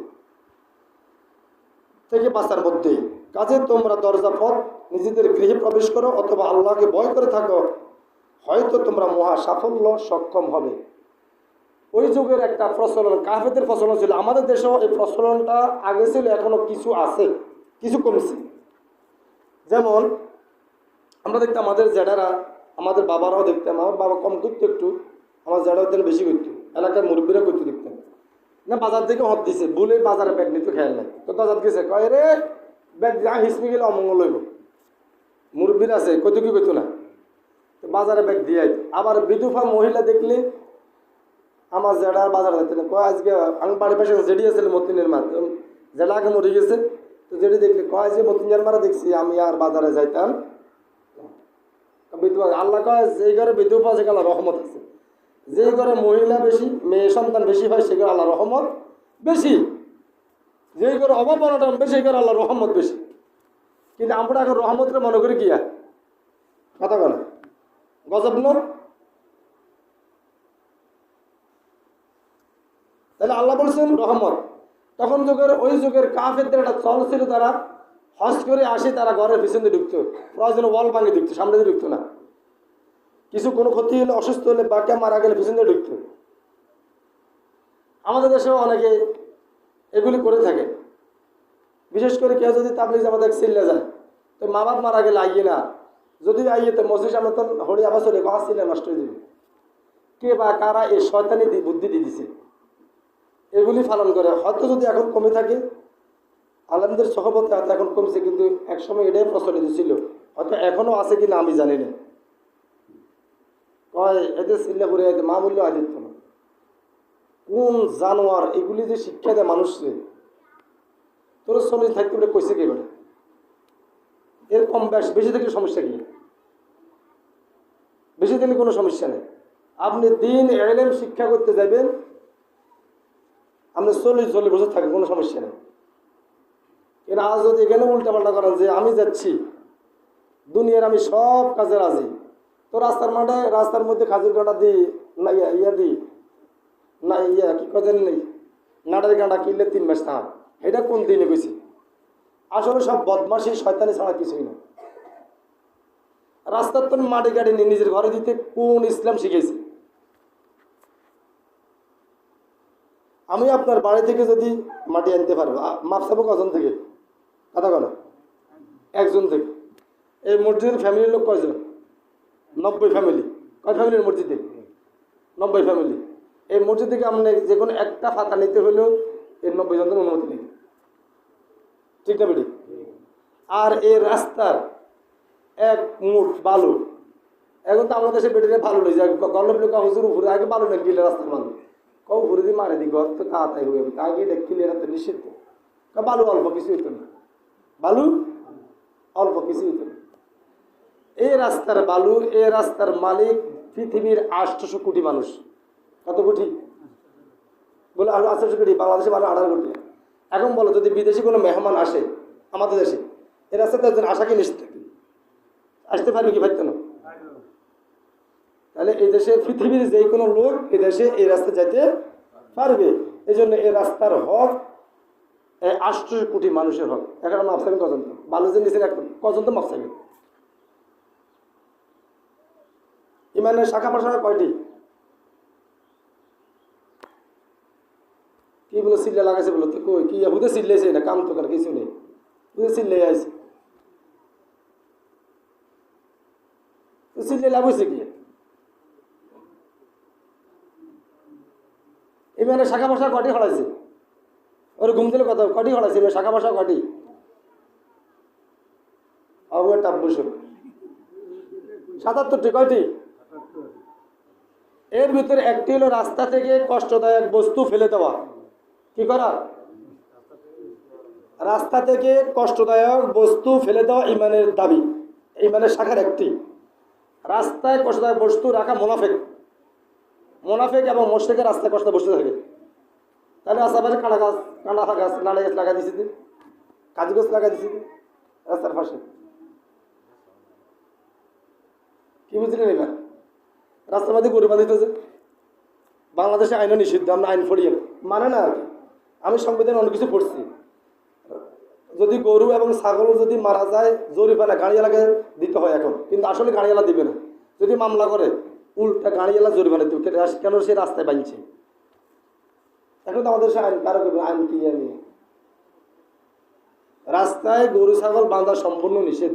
থেকে বাঁচার মধ্যে। কাজে তোমরা দরজা পথ নিজেদের গৃহে প্রবেশ করো অথবা আল্লাহকে ভয় করে থাকো, হয়তো তোমরা মহা সাফল্য সক্ষম হবে। ওই যুগের একটা প্রচলন, কাফেরদের প্রচলন ছিল, আমাদের দেশেও এই প্রচলনটা আগে ছিল, এখনো কিছু আছে, কিছু কমছে। যেমন আমরা দেখতাম আমাদের জেঠারা, আমাদের বাবারাও দেখতাম, আমার বাবা কম করতো একটু, আমার জেঠাও তেন বেশি করতো, এলাকার মুরব্বীরা করতে দেখতাম না, বাজার থেকে হত দিছে বলে বাজারে ব্যাগ নিতে খেয়াল নাই, তো বাজার গেছে কয় রে ব্যাগ যা হিসমি গেলে অমঙ্গল হইব, মুরব্বীর আছে কইতো কি কইতো না, তো বাজারে ব্যাগ দিয়ে আবার বিধবা মহিলা দেখলে আমার জেডার বাজার যাইতে না, কয় আজকে আমি বাড়ির পাশে জেডি আছে মতিনের মা, জেডা আগে মরে গেছে, তো জেডি দেখলে কয় যে মতিনের মারা দেখছি আমি আর বাজারে যাইতাম। বিধবা আল্লাহ কয় যেই ঘরে বিধবা আছে আল্লাহ রহমত আছে, যেই ঘরে মহিলা বেশি মেয়ে সন্তান বেশি হয় সে ঘরে আল্লাহ রহমত বেশি, যেই ঘরে অভাব অনটন বেশি সেই ঘরে আল্লাহ রহমত বেশি। কিন্তু আমরা এখন রহমতটা মনে করি কি আর কথা বলে গজব ন। তাহলে আল্লাহ বলছেন রহমত। তখন যুগের ওই যুগের কাফেরদের একটা চল ছিল, তারা হজ করে আসে তারা ঘরের পিছনে ঢুকতো, প্রয়োজনে ওয়াল ভাঙে ঢুকতো, সামনে দিয়ে ঢুকতো না, কিছু কোনো ক্ষতি হলে অসুস্থ হলে বাক্যা মারা গেলে পিছনে ঢুকতো। আমাদের দেশেও অনেকে এগুলি করে থাকে, বিশেষ করে কেউ যদি তাবলিগ জামাতে চিল্লা যায়, তো মা বাপ মারা গেলে আইয়ে না, যদি আইয়ে তো মসজিদ সামনে তো হরি আবার চলে গাছ চিল্লা নষ্ট হয়ে যাবে, কে বা কারা এই শয়তানি বুদ্ধি দিয়ে দিছে, এগুলি পালন করে। হয়তো যদি এখন কমে থাকে, আলেমদের সহবতে হয়তো এখন কমছে, কিন্তু একসময় এটাই প্রচলিত ছিল, হয়তো এখনো আছে কিনা আমি জানি না। কয় এদের চিল্লা ঘুরে মা বললেও আদিত্য না, কোন জানোয়ার এগুলি যে শিক্ষা দেয় মানুষকে, তোর চলে থাকতে বলে কইছে কে বলে, এর কম বেশি থাকলে সমস্যা কি? বেশি দিলে কোনো সমস্যা নেই। আপনি দিন এলেম শিক্ষা করতে যাবেন, আপনি 40 বছর থাকে কোনো সমস্যা নেই। কিন্তু আজ যদি এখানে উল্টাপাল্টা করেন যে আমি যাচ্ছি দুনিয়ার আমি সব কাজে রাজি, তো রাস্তার মধ্যে খাজুর কাঁটা দিই না, ইয়া দিই না, ইয়া কি কাজের নেই, নাটের কাঁটা কিনলে 3 মাস থাকা, এটা কোন দিনে গেছি? আসলে সব বদমাশি শয়তানি ছাড়া কিছুই না। রাস্তার তো মাটি কাটি নিয়ে নিজের ঘরে দিতে কোন ইসলাম শিখেছে? আমি আপনার বাড়ি থেকে যদি মাটি আনতে পারবো, মাপ চাবো কজন থেকে? কথা বলো, একজন থেকে। এই মসজিদের ফ্যামিলির লোক কয়জন? 90 ফ্যামিলি। কয় ফ্যামিলির মসজিদে? 90 ফ্যামিলি। এই মসজিদ থেকে আপনি যে কোনো একটা ফাতা নিতে হলেও এর 90 জনের অনুমতি নেই, ঠিক না বেটি? আর এই রাস্তার 1 মুঠ বালু, এখন তো আমাদের দেশে বেটিরে ভালো নেই, গল্প লোক হুজুর উপরে আগে বালু না গিলে রাস্তার বালু কও ঘুরে দিয়ে মারে দি ঘর তো তাড়াতাড়ি হয়ে যাবে, আগে দেখলে এটা তো নিষিদ্ধ। বালু অল্প কিছু হইতো না, বালু অল্প কিছু হইতো না। এই রাস্তার বালু, এই রাস্তার মালিক পৃথিবীর 800 কোটি মানুষ। কত কোটি? বলে আরো 18 কোটি, বাংলাদেশে 18 কোটি। এখন বলো যদি বিদেশি কোনো মেহমান আসে আমাদের দেশে, এই রাস্তাতে একজন আসা কি নিশ্চিত আসতে পারবে কি পারতো না? তাহলে এই দেশে পৃথিবীর যে কোনো লোক এই দেশে এই রাস্তা যাইতে পারবে। এই জন্য এই রাস্তার হক 18 কোটি মানুষের হক। এখন মাপ চাইবেন কজন? বালুজের নিচে কজন তো মাপ চাইবেন? ইমানের শাখা প্রশাখা কয়টি? কি বলে চিল্লা লাগাইছে বলো তো? কই কি বুধে চিল্লাইছে না? কাম তো কেন কিছু নেই, বুধে চিল্লাই আইছে। চিল্লাই লাভ হয়েছে কি? ইমানের শাখা প্রশাখা কয়টি হড়াইছে? ওর ঘুম দিলে কথা কয়টি হড়াইছে? ইমানের শাখা প্রশাখা কয়টি? আবু টাব্বুসুর 77টি। কয়টি? এর ভিতরে একটি হলো রাস্তা থেকে কষ্টদায়ক বস্তু ফেলে দেওয়া। কি করা? রাস্তা থেকে কষ্টদায়ক বস্তু ফেলে দেওয়া ইমানের দাবি, ইমানের শাখার একটি। রাস্তায় কষ্টদায়ক বস্তু রাখা মুনাফিক। মুনাফিক এবং মুশরিকের রাস্তায় কষ্ট বসতে থাকে। তাহলে আশেপাশে কাঁড়া গাছ, কাঁড়া গাছ, নাড়া গাছ লাগাই দিছি, কাজু গাছ লাগাই দিছি রাস্তার পাশে। কি বুঝলেন? এবার রাস্তার মধ্যে গরু বাঁধিতেছে। বাংলাদেশে আইনও নিষিদ্ধ, আমরা আইন পড়ি মানে না আর কি। আমি সংবিধানে অনেক কিছু পড়ছি। যদি গরু এবং ছাগল যদি মারা যায় জরিমানা গাড়িওয়ালাকে দিতে হয় এখন, কিন্তু আসলে গাড়িওয়ালা দিবে না। যদি মামলা করে উল্টা গাড়িওয়ালা জরিমানা দিবে, কেন সে রাস্তায় বাঁধছে। এখন তো আমাদের আইন কারো আইন কি জানি, রাস্তায় গরু ছাগল বাঁধা সম্পূর্ণ নিষেধ।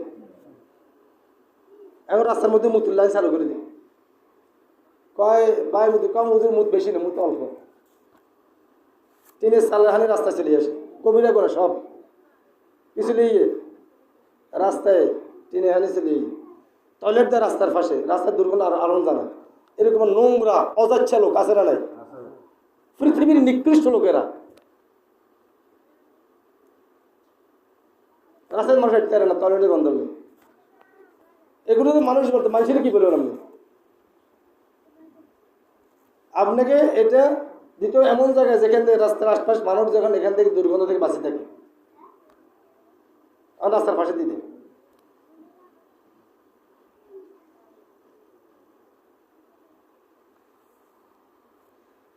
এখন রাস্তার মধ্যে মুতুর লাইন চালু করে দিই। কয় ভাই মুতু কম, মুতুর মুত বেশি না, মুত অল্প। টিনের চালহানি রাস্তা চলে আসে, কবিরা করে সব কিছু নিয়ে রাস্তায় টিনে হানি চলে। টয়লেট দেয় রাস্তার পাশে, রাস্তার দুর্গন্ধ আরম জানা। এরকম নোংরা অযাচ্ছা লোক আছে না নাই? পৃথিবীর নিকৃষ্ট লোকেরা রাস্তায় মানুষ হাঁটতে পারে না, টয়লেটের বন্ধ নেই। এগুলো তো মানুষ বলতে, মানুষের কি বলবেন আপনি? আপনাকে এটা দ্বিতীয় এমন জায়গায় যেখান থেকে রাস্তার আশপাশ মানুষ যখন এখান থেকে দুর্গন্ধ থেকে বাঁচিয়ে থাকে, রাস্তার পাশে দিতে।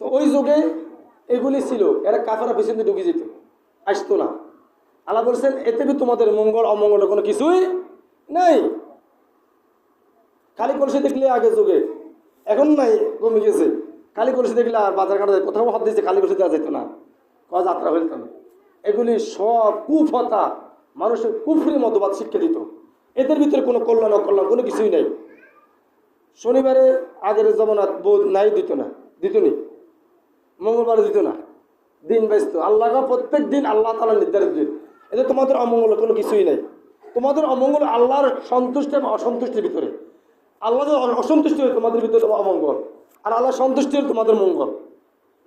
তো ওই যুগে এগুলি ছিল, এরা কাফেরা পিছনে ঢুকে যেত, আসতো না। আল্লাহ বলছেন এতে বি তোমাদের মঙ্গল অমঙ্গল কোনো কিছুই নাই। খালি কলসি দেখলে আগে যুগে, এখন নাই, কমে গেছে। খালি কলসি দেখলে আর বাজার ঘাটে কোথাও হাত দিয়েছে, খালি কলসি দেওয়া যেত না, কয়া যাত্রা হইত না। এগুলি সব কুফতা, মানুষের কুফরি মতবাদ শিক্ষা দিত। এদের ভিতরে কোনো কল্যাণ অকল্যাণ কোনো কিছুই নাই। শনিবারে আগের জমানাত বোধ নাই, দিত না, দিত নি। মঙ্গলবারে দিত না, দিন ব্যস্ত। আল্লাহ প্রত্যেক দিন আল্লাহ তাআলা নির্ধারিত দিন। এতে তোমাদের অমঙ্গল কোনো কিছুই নাই। তোমাদের অমঙ্গল আল্লাহর সন্তুষ্টি এবং অসন্তুষ্টির ভিতরে। আল্লাহ অসন্তুষ্টি হয় তোমাদের ভিতরে অমঙ্গল, আর আল্লাহ সন্তুষ্টি হল তোমাদের মঙ্গল।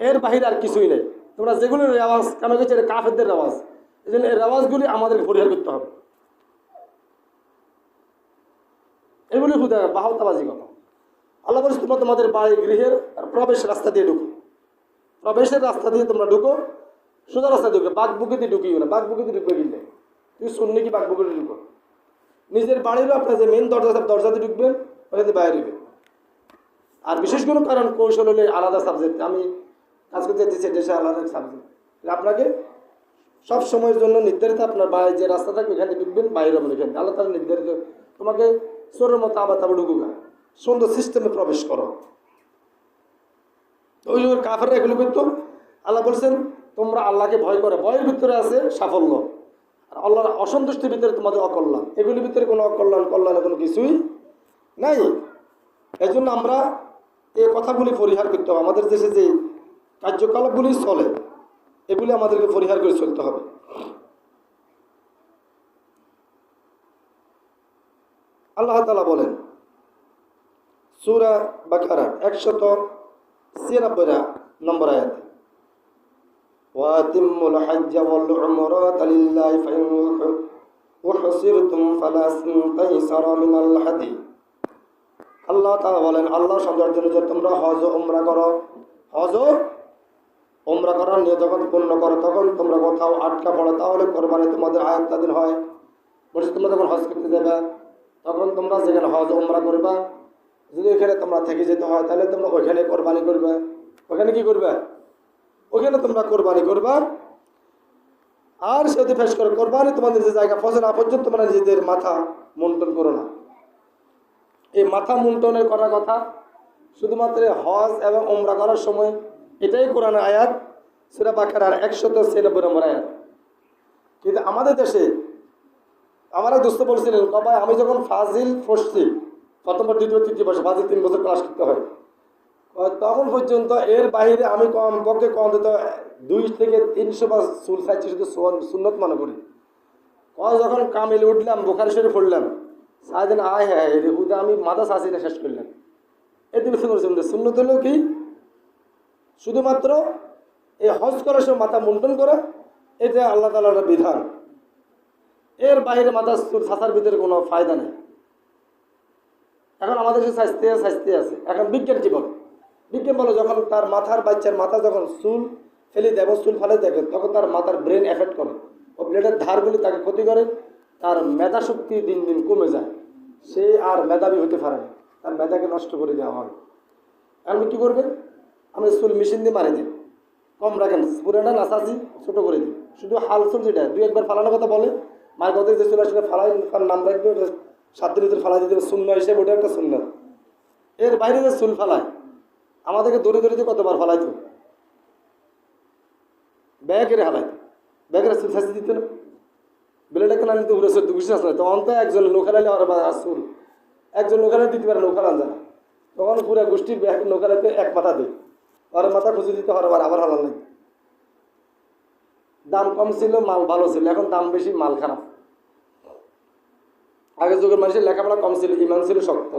এর বাহিরে আর কিছুই নেই। তোমরা যেগুলো রেওয়াজ কেন গেছে, এটা কাফেরদের রেওয়াজ। এই জন্য এই রেওয়াজগুলি আমাদেরকে পরিহার করতে হবে। এগুলি হুদা বাহতাবাজি কথা। আল্লাহ বলছে তোমরা তোমাদের বাড়ি গৃহের প্রবেশ রাস্তা দিয়ে ঢুকো। প্রবেশের রাস্তা দিয়ে তোমরা ঢুকো, সোজা রাস্তা ঢুকো, বাঘ বুকে দিয়ে ঢুকিও না। বাঘ বুকে দিয়ে ঢুকবে কিনলে তুই শুননি কি? বাঘ বুকে ঢুকো। নিজের বাড়িরও আপনার যে মেন দরজাতে ঢুকবেন, ওখানে বাইরে ঢুকবেন। আর বিশেষ কোনো কারণ কৌশল হলে আলাদা সাবজেক্ট, আমি কাজ করতে যেতেছি দেশে আলাদা সাবজেক্ট। আপনাকে সব সময়ের জন্য নির্ধারিত আপনার বাইরে যে রাস্তা থাকবে এখানে ঢুকবেন, বাইরে হবেন এখানে। আল্লাহ তারা নির্ধারিত তোমাকে চোরের মতো আবার তারপর ঢুকুকা, সুন্দর সিস্টেমে প্রবেশ করো। ওই জন্য কাফেররা এগুলো করতো। আল্লাহ বলছেন তোমরা আল্লাহকে ভয় করে, ভয়ের ভিতরে আছে সাফল্য, আর আল্লাহর অসন্তুষ্টির ভিতরে তোমাদের অকল্যাণ। এগুলির ভিতরে কোনো অকল্যাণ কল্যাণে কোনো কিছুই নাই। এই জন্য আমরা এই কথাগুলি পরিহার করতে হবে। আমাদের দেশে যে কার্যকলাপগুলি চলে এগুলি আমাদেরকে পরিহার করে চলতে হবে। আল্লাহ তাআলা বলেন সূরা বাকারা 196 নম্বর আয়াতে, ওয়াতিমুল হজ্জ ওয়াল উমরাতা লিল্লাহি ফাইন উহসিরতুম ফালা তাইসারা মিনাল হাদি। আল্লাহ তাআলা বলেন আল্লাহ সন্তুষ্টির জন্য যে তোমরা হজ ও উমরা করো, হজ ও ওমরা করার নিয়ে যখন পূর্ণ করো তখন তোমরা কোথাও আটকা পড়ো, তাহলে কোরবানি তোমাদের আয়াত তাদের হয়। বলছি তোমরা যখন হজ করতে যাবে তখন তোমরা যেখানে হজ ওমরা করবা, যদি এখানে তোমরা থেকে যেতে হয় তাহলে তোমরা ওইখানে কোরবানি করবে। ওখানে কি করবে? ওখানে তোমরা কোরবানি করবা। আর সেটি ফেস করে কোরবানি তোমাদের যে জায়গা পৌঁছে না পর্যন্ত তোমরা নিজেদের মাথা মুন্ডন করো না। এই মাথা মুন্ডনের করার কথা শুধুমাত্র হজ এবং ওমরা করার সময়, এটাই কোরআনের আয়াত, সূরা বাকারার 196 নম্বর আয়াত। কিন্তু আমাদের দেশে আমার এক দোস্ত বলছিলেন, ভাই আমি যখন ফাজিল পড়ছি প্রথম দ্বিতীয় তৃতীয় বছর, ফাজিল 3 বছর ক্লাস করতে হয়, তখন পর্যন্ত এর বাইরে আমি কমপক্ষে কম দিত 2 থেকে 300 বার চুল খাইছি, শুধু সুন্নত মনে করি। যখন কামিল উঠলাম, বুখারী শরীফ পড়লাম, সারাদিন আয় হ্যাঁ রে হুদা আমি মাথা চাষি না শেষ করলাম। এতে বেশি করেছেন সুন্নত হলেও কি শুধুমাত্র এই হজ করার সময় মাথা মুন্ডন করে, এটা আল্লাহ তাআলার বিধান। এর বাইরে মাথা চুল ছাঁচার ভিতরে কোনো ফায়দা নেই। এখন আমাদের যে শাস্তি আছে, এখন বিজ্ঞান কি বলে? বিজ্ঞান বলে যখন তার বাচ্চার মাথা যখন চুল ফেলে দেয়, চুল ফেলে দেখে, তখন তার মাথার ব্রেন এফেক্ট করে, ও ব্লেডের ধারগুলি তাকে ক্ষতি করে, তার মেধা শক্তি দিন দিন কমে যায়, সে আর মেধাবী হতে পারে না, তার মেধাকে নষ্ট করে দেওয়া হয়। আপনি কী করবেন? আমি চুল মেশিন দিয়ে মারি দিই, কম রাখেন, পুরাটা নাচাচ্ছি ছোটো করে দিই, শুধু হাল চুল যেটা 2-1 ফালানোর কথা বলে, মায়ের কথা যে চুল আসলে ফালাই, তার নাম রাখবে, 7 দিনের ভিতরে ফালাই দিতে হবে, শূন্য হিসেবে ওটা একটা শূন্য। এর বাইরে যে চুল ফালায়, আমাদেরকে দৌড়ে দৌড়িতে কতবার ফালাইতো, ব্যাগের হালাইতো, ব্যাগের চুল শাস্তি দিত না, বেলেটাকে না নিতে ঘুরে 14 আসলে, তখন তো একজন লোকালাইলে আর চুল একজন লোকালাই দিতে পারে, লোকালান যায় না, তখন পুরো গোষ্ঠীর ব্যাগ লোকালাইতে এক মাথা দিই, আর মাথা খুঁজে দিতে হয়, আবার হালাল নেই। দাম কম ছিল, মাল ভালো ছিল, এখন দাম বেশি, মাল খারাপ। আগের যুগের মানুষের লেখাপড়া কম ছিল, ইমান ছিল শক্ত।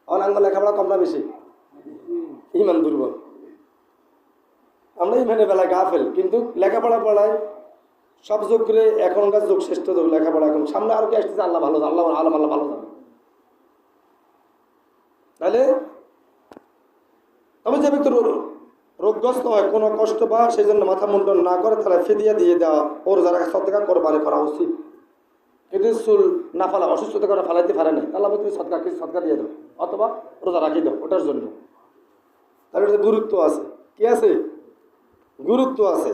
এখন আমার লেখাপড়া কম না বেশি? ইমান দুর্বল। আমরা ইমানের বেলায় গাফেল, কিন্তু লেখাপড়া পড়ায় সব যুগ করে এখনকার যুগ শ্রেষ্ঠ যুগ লেখাপড়া। এখন সামনে আরো কি আসতেছে, আল্লাহ ভালো, আল্লাহ ভালো যাবে। তাহলে তবে যে ব্যক্তি রোগগ্রস্ত হয়, কোনো কষ্ট বা সেই জন্য মাথা মুন্ডন না করে, তাহলে ফিদিয়া দিয়ে দেওয়া, ওর যারা সদকা কোরবানি করা উচিত। কিন্তু চুল না ফালা, অসুস্থতা করে ফালাইতে পারে না, তাহলে তুমি সদকা দিয়ে দাও, অথবা রোজা রাখি দাও ওটার জন্য। তাহলে এটা গুরুত্ব আছে, কি আছে? গুরুত্ব আছে।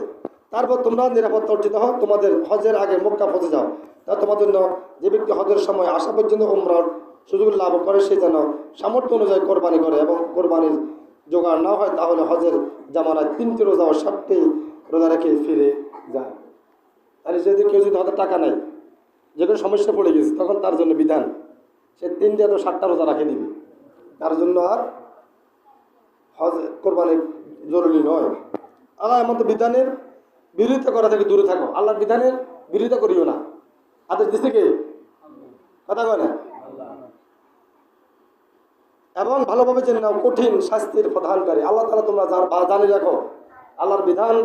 তারপর তোমরা নিরাপত্তা অর্জিত হও, তোমাদের হজের আগে মক্কা পৌঁছে যাও, তা তোমাদের জন্য যে ব্যক্তি হজের সময় আসা পর্যন্ত উমরার সুযোগ লাভ করে, সে যেন সামর্থ্য অনুযায়ী কোরবানি করে, এবং কোরবানির জোগাড় না হয় তাহলে হজের জামানায় 3টি রোজা ও 7টি রোজা রেখে ফিরে যায়। তাহলে যদি কেউ যদি হাতে টাকা নেয়, যে কোনো সমস্যা পড়ে গেছে, তখন তার জন্য বিধান সে 3টা তো 7টা রোজা রাখে দিবে, তার জন্য আর হজ কোরবানি জরুরি নয়। আল্লাহ এমন বিধানের বিরোধিতা করা থেকে দূরে থাকো, আল্লাহর বিধানের বিরোধিতা করিও না। আদেশ দিচ্ছে কে? কথা কয় না। এবং ভালোভাবে জেনে নাও কঠিন শাস্তির প্রধানকারী আল্লাহ তাআলা, তোমরা জানি রাখো, আল্লাহর বিধান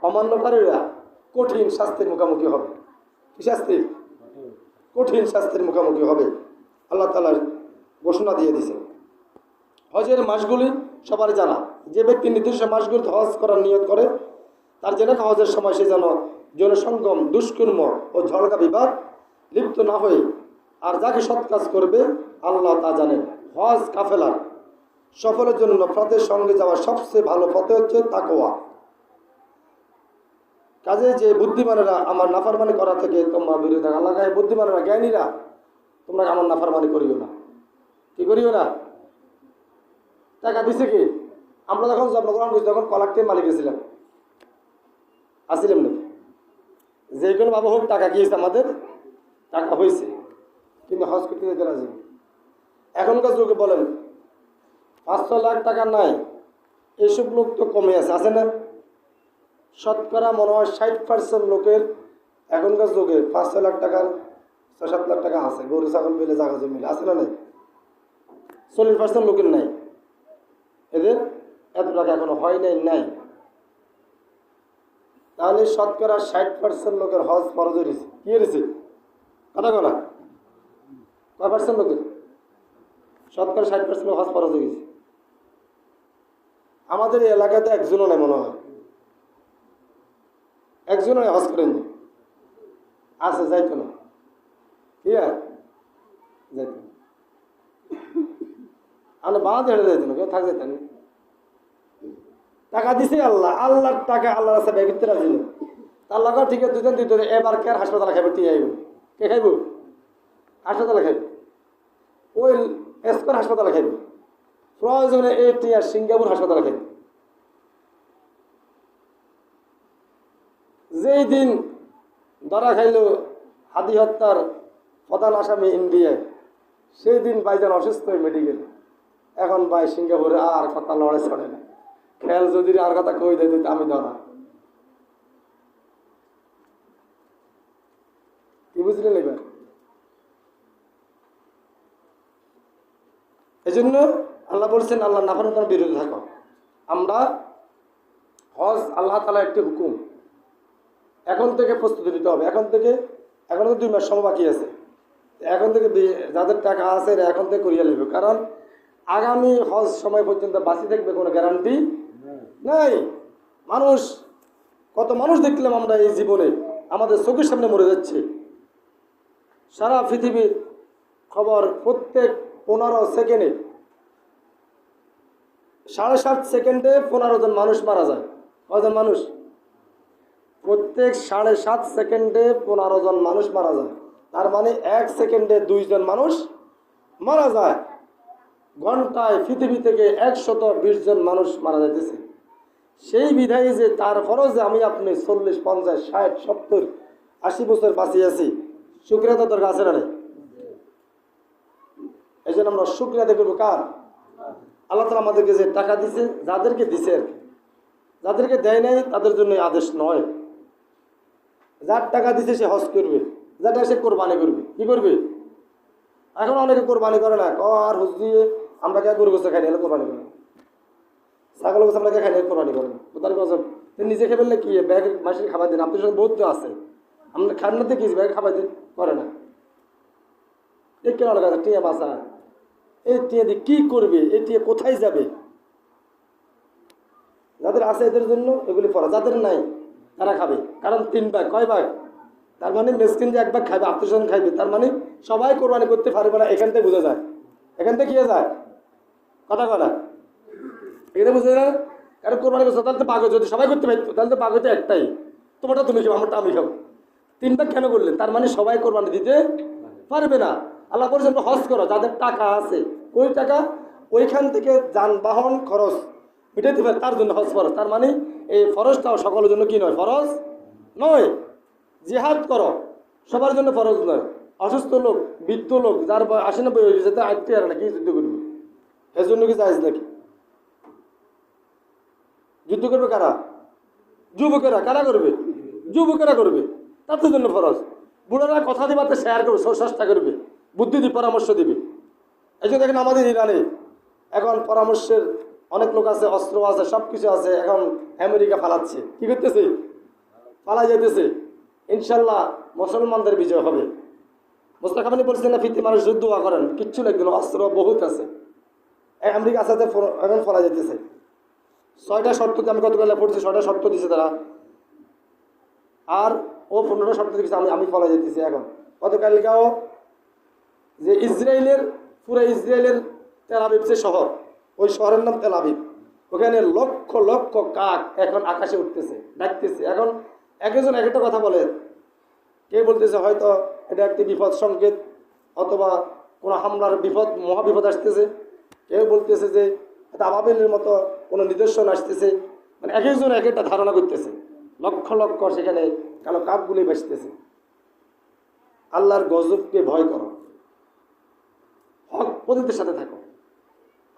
অমান্যকারীরা কঠিন শাস্তির মুখোমুখি হবে। কি শাস্তি? কঠিন শাস্তির মুখোমুখি হবে, আল্লাহ তাআলা ঘোষণা দিয়ে দিয়েছেন। হজের মাসগুলি সবার জানা, যে ব্যক্তি নির্দিষ্ট মাসগুলিতে হজ করার নিয়ত করে, তার জেনে হজের সময় সে যেন যৌনসঙ্গম, দুষ্কর্ম ও ঝগড়া বিবাদ লিপ্ত না হয়ে আর যাকে সৎ কাজ করবে আল্লাহ তা জানেন। হজ কাফেলার সফলের জন্য পথের সঙ্গে যাওয়া সবচেয়ে ভালো পথে হচ্ছে তাকওয়া। কাজে যে বুদ্ধিমানেরা আমার নাফরমানি করা থেকে তোমরা বিরত থাকো। আল্লাহ কাছে বুদ্ধিমানেরা, জ্ঞানীরা, তোমরা আমার নাফরমানি করিও না। কি করিও না? টাকা দিছে কি? আমরা যখন জন্মগ্রহণ করছি তখন কলাক্টের মালিক ছিলাম, আসছিলাম নাকি? যে কোনো বাবা হোক, টাকা গিয়েছে, আমাদের টাকা হয়েছে, কিন্তু হজ করতে যেতে রাজি। এখনকার যুগে বলেন 500 লাখ টাকা নাই, এইসব লোক তো কমে আছে না? শতকরা মনে হয় 60% লোকের এখনকার যুগে 500 লাখ টাকার 6-7 লাখ টাকা আছে, গরু ছাগল মিলে, জায়গা জমি মিলে, আছে না নাই? 40% লোকের নাই, এদের এত টাকা এখনো হয় নাই। তাহলে শতকরা 60% লোকের হজ ফরজ হয়েছে। কি হয়েছে? কথা বলা কয় পার্সেন্ট লোকের? শতকরা 60% লোক হজ ফরজ হয়ে গেছে। আমাদের এই এলাকাতে একজনও নেই মনে হয়। 60% লোক হজ ফরজ হয়ে গেছে। 40% লোকের হজ ফরজ হয়ে গেছে। 60% লোকের হজ ফরজ হয়ে গেছে। আমাদের এই এলাকাতে একজনও নেই মনে হয়। 60% লোক হজ ফরজ হয়ে গেছে। একজনও হজ করেননি, আছে যাইতো না, কি আর যাইতো না, আমরা বাঁধ হেঁটে যাইতো না, কেউ থাক যেতেন না। টাকা দিছে আল্লাহ, আল্লাহর টাকা আল্লাহ রাস্তা ব্যয় করতে রাজি না। আল্লাহ ঠিক আছে দুজন দিত, এবার কে হাসপাতালে খাইবে, টিয়ে আইব, কে খাইব, হাসপাতালে খাইবে, ওই এসকর হাসপাতালে খাইবে, প্রয়োজনে এই টিয়া সিঙ্গাপুর হাসপাতালে খাইবে। যেই দিন ধরা খাইল হাদি হত্যার প্রধান আসামি ইন্ডিয়ায়, সেই দিন ভাইজান অসুস্থ হয়ে মেডিকেল। এখন ভাই সিঙ্গাপুরে আর কথা লড়ে ছড়ে না, খেয়াল যদি আর কথা কই দেয় আমি ধরা, কি বুঝলেন এবার? এই জন্য আল্লাহ বলছেন আল্লাহ নাফরমানের বিরুদ্ধে থাকো। আমরা হজ আল্লাহ তাআলা একটি হুকুম, এখন থেকে প্রস্তুতি নিতে হবে। এখন থেকে, এখন তো 2 মাস সময় বাকি আছে, এখন থেকে যাদের টাকা আছে এখন থেকে করিয়া নেবে, কারণ আগামী হজ সময় পর্যন্ত বাঁচি থাকবে কোনো গ্যারান্টি নাই। মানুষ, কত মানুষ দেখলাম আমরা এই জীবনে, আমাদের চোখের সামনে মরে যাচ্ছে। সারা পৃথিবীর খবর, প্রত্যেক 15 সেকেন্ডে, 7.5 সেকেন্ডে 15 জন মানুষ মারা যায়। কজন মানুষ? প্রত্যেক 7.5 সেকেন্ডে 15 জন মানুষ মারা যায়। তার মানে 1 সেকেন্ডে 2 জন মানুষ মারা যায়। ঘন্টায় পৃথিবী থেকে 120 জন মানুষ মারা যাইতেছে। সেই বিধায় যে তার ফরজে আমি আপনি 40, 50, 60, 70, 80 বছর বাঁচিয়ে আছি, শুকরিয়া তো দরকার আছে না? এই জন্য আমরা শুকরিয়া আদায় করবো কার? আল্লাহ তাআলা আমাদেরকে যে টাকা দিছে, যাদেরকে দিছে আর কি, যাদেরকে দেয় নাই তাদের জন্য আদেশ নয়। যার টাকা দিছে সে হজ করবে, যাটা সে কোরবানি করবে। কি করবে? এখন অনেকে কোরবানি করে না, আর হজ দিয়ে আমরা কে গরু গোস্ত খাই না, কোরবানি করে না, ছাগল গোস্ত আমরা কে খাই না, কোরবানি করে না। তার কথা নিজে খেয়ে ফেললে কি ব্যাগ মাসের খাবার দিন, আপনার সঙ্গে বহুত আছে, আমরা খান্নাতে কি ব্যাগ খাবার দিন করে না। এই কেন কথা টিয়া বাসা, এই টিয়া দিয়ে কী করবে, এই টিয়া কোথায় যাবে? যাদের আছে এদের জন্য এগুলি পড়া, যাদের নাই তারা খাবে। কারণ 3 ভাগ, কয় ভাগ? তার মানে মেসকিন যে 1 ভাগ খাবে, আত্মীয়স্বজন খাইবে, তার মানে সবাই কোরবানি করতে পারবে না। এখান থেকে বোঝা যায়, এখান থেকে কি যায় কথা কথা, এখানে বুঝে যায়। কারণ কোরবানি করছে তাহলে তো পাগল, যদি সবাই করতে পারতো তাহলে তো পাগল তো একটাই, তোমারটা তুমি খাবো, আমারটা আমি খাবো। 3 ভাগ কেন করলেন? তার মানে সবাই কোরবানি দিতে পারবে না। আল্লাহ বলছেন হজ করো যাদের টাকা আছে, ওই টাকা ওইখান থেকে যানবাহন খরচ মিটাইতে পারে, তার জন্য হজ ফরজ। তার মানে এই ফরজটাও সকলের জন্য কি নয়, ফরজ নয়। জিহাদ করো সবার জন্য ফরজ নয়। অসুস্থ লোক, বৃদ্ধ লোক, যার 80-90 হয়ে গেছে, তার আটকে আর নাকি যুদ্ধ করবে, এর জন্য কি জায়েজ নাকি? যুদ্ধ করবে কারা? যুবকেরা। কারা করবে? যুবকেরা করবে, তাদের জন্য ফরজ। বুড়ারা কথা দিবাতে শেয়ার করবে, চেষ্টা করবে, বুদ্ধি দিয়ে পরামর্শ দিবে। এই জন্য দেখেন আমাদের ইরানে এখন পরামর্শের অনেক লোক আছে, অস্ত্র আছে, সব কিছু আছে। এখন আমেরিকা ফালাচ্ছে, কি করতেছে? পালা যেতেছে। ইনশাল্লাহ মুসলমানদের বিজয় হবে। মোস্তাক আমিনী বলছেন না, ফিরতি মানুষ যুদ্ধ করেন, কিচ্ছু লাগবে না, অস্ত্র বহুত আছে। আমেরিকা আসাতে এখন ফলা যেতেছে। 6টা শর্ততে আমি গতকাল পড়ছি, 6টা শর্ত দিছে তারা, আর ও 15টা শর্ত দিচ্ছে, আমি ফলা যেতেছি। এখন গতকালকেও যে ইসরায়েলের, পুরো ইসরায়েলের তেল আবিব যে শহর, ওই শহরের নাম তেল আবিব, ওখানে লক্ষ লক্ষ কাক এখন আকাশে উঠতেছে, ডাকতেছে। এখন একজন এক একটা কথা বলে, কে বলতেছে হয়তো এটা একটি বিপদ সংকেত, অথবা কোনো হামলার বিপদ, মহাবিপদ আসতেছে। কেউ বলতেছে যে এটা আবাবিলের মতো কোনো নিদর্শন আসতেছে। মানে এক একজন এক একটা ধারণা করতেছে। লক্ষ লক্ষ সেখানে কালো কাকগুলি বাসতেছে। আল্লাহর গজবকে ভয় করো, হক পদ্ধতির সাথে থাকো,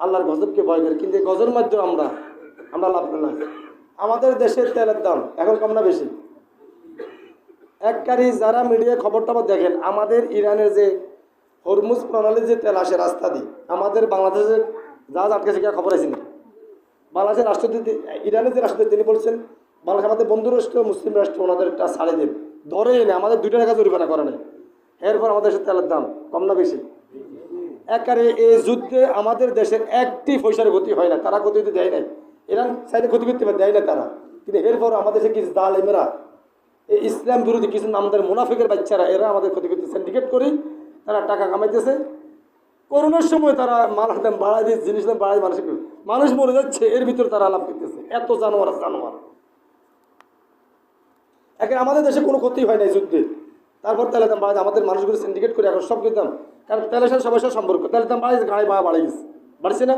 আল্লাহর গজবকে ভয় করে। কিন্তু গজের মাধ্যমে আমরা লাভ পেলাম। আমাদের দেশের তেলের দাম এখন কম না বেশি? এককারী যারা মিডিয়া খবর টবর দেখেন, আমাদের ইরানের যে হরমুজ প্রণালীর যে তেল আসে রাস্তা দিয়ে, আমাদের বাংলাদেশের জাহাজ আটকে সেখানে খবর আছে না। বাংলাদেশের রাষ্ট্রদূত, ইরানের যে রাষ্ট্রদূত, তিনি বলছেন বাংলাদেশ আমাদের বন্ধু রাষ্ট্র, মুসলিম রাষ্ট্র, ওনাদেরটা ছাড়ে দেন, ধরে এনে আমাদের 2 টাকা জরিমানা করে নেয়। এরপর আমাদের দেশের তেলের দাম কম না বেশি? একবারে এই যুদ্ধে আমাদের দেশের একটি পয়সার ক্ষতি হয় না, তারা ক্ষতি দেয় নাই। ইরান সাইডে ক্ষতি করতে দেয় না তারা, কিন্তু এরপর আমাদের দেশে কিছু জালেমেরা এই ইসলাম বিরোধী কিছু নামদার মুনাফিকের বাচ্চারা এরা আমাদের ক্ষতি করতে সিন্ডিকেট করি, তারা টাকা কামাইতেছে। করোনার সময় তারা মালের দাম বাড়াই দিয়ে জিনিস দাম বাড়াই, মানুষ মরে যাচ্ছে, এর ভিতরে তারা লাভ করতেছে। এত জানোয়ার জানোয়ার। এখন আমাদের দেশে কোনো ক্ষতি হয় না এই যুদ্ধে, তারপর তেলের দাম বাড়াই, আমাদের মানুষগুলো সিন্ডিকেট করে এখন সব কিছু দাম, কারণ তেলের সাথে সবার সাথে সম্পর্ক। তেলের দাম বাড়াই, গাড়ি ভাড়া বাড়াই গেছে, বাড়ছে না?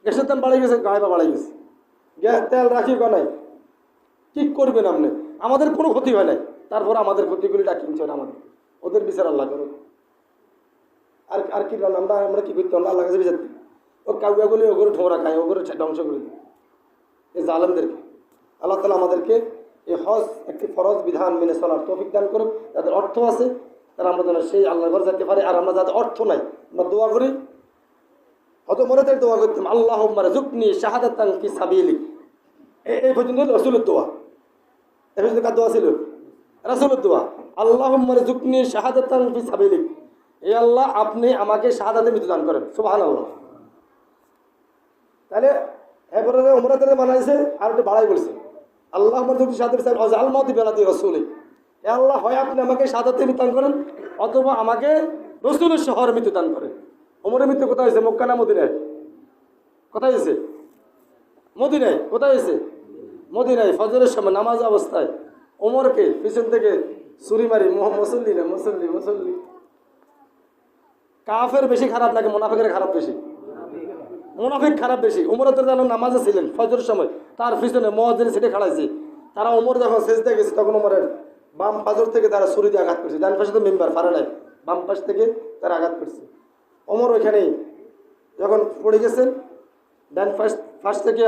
গ্যাসের দাম বাড়ে গেছে, গাড়ি ভাড়া বাড়াই গেছে। গ্যাস তেল রাখি নাই, ঠিক করবেন আপনি, আমাদের কোনো ক্ষতি হয় নাই, তারপর আমাদের ক্ষতিগুলি কিনছে না আমাদের, ওদের বিচার আল্লাহ করুন। আর আর কি আমরা কি করতে আল্লাহ কাছে বিচার দিই, ও কাউয়াগুলি ওগুলো ঠোঁরা খায়, ওগুলো ধ্বংস করে দিই এই জালেমদেরকে। আল্লাহ তালা আমাদেরকে এই হজ একটি ফরজ বিধান মেনে চলার তৌফিক দান করুন। যাদের অর্থ আছে তারা আমরা যেন সেই আল্লাহর ঘরে যেতে পারি। আর আমরা যাদের অর্থ নাই আমরা দোয়া করি, হয়তো মনে থেকে দোয়া করতাম আল্লাহ রযুকনি শাহাদাতান ফি সাবিলিক, এই পর্যন্ত রাসূলের দোয়া। এই পর্যন্ত কার দোয়া ছিল? রাসূলের দোয়া। আল্লাহুম্মা রযুকনি শাহাদাতান ফি সাবিলিক, হে আল্লাহ আপনি আমাকে শাহাদাতে মৃত্যু দান করেন। সুবহানাল্লাহ। তাহলে এরপরে ওমরাতে বানাইছে আর একটু বাড়াই বলছে আল্লাহুম্মা রযুকনি শাহাদাতান ফি সাবিলিক আল মাউতি বিলাদি রাসূলিক, হে আল্লাহ হয় আপনি আমাকে শাহাদাতে মৃত্যু দান করেন অথবা আমাকে রাসূলের শহরে মৃত্যু দান করেন। ওমরের মৃত্যু কোথায় হয়েছে? মক্কা না মদিনায়? কোথায় হয়েছে? মদিনায়। কোথায় হয়েছে? মদিনায়। ফজরের সময় নামাজ অবস্থায় ওমরকে পিছন থেকে ছুরি মারি, মুসল্লি না মুসল্লি মুসল্লি। কাফের বেশি খারাপ লাগে মুনাফিকের খারাপ বেশি? মুনাফিক খারাপ বেশি। ওমর যেন নামাজে ছিলেন ফজরের সময়, তার পিছনে মুয়াজ্জিন সিটে খাড়াইছে, তারা ওমর যখন সেজদা গেছে তখন ওমরের বাম পাজর থেকে তারা ছুরি দিয়ে আঘাত করছে। ডান পাশে তো মেম্বার পারে নাই, বাম পাশ থেকে তারা আঘাত করছে। ওমর ওইখানেই যখন পড়ে গেছেন, ডান ফার্স্ট থেকে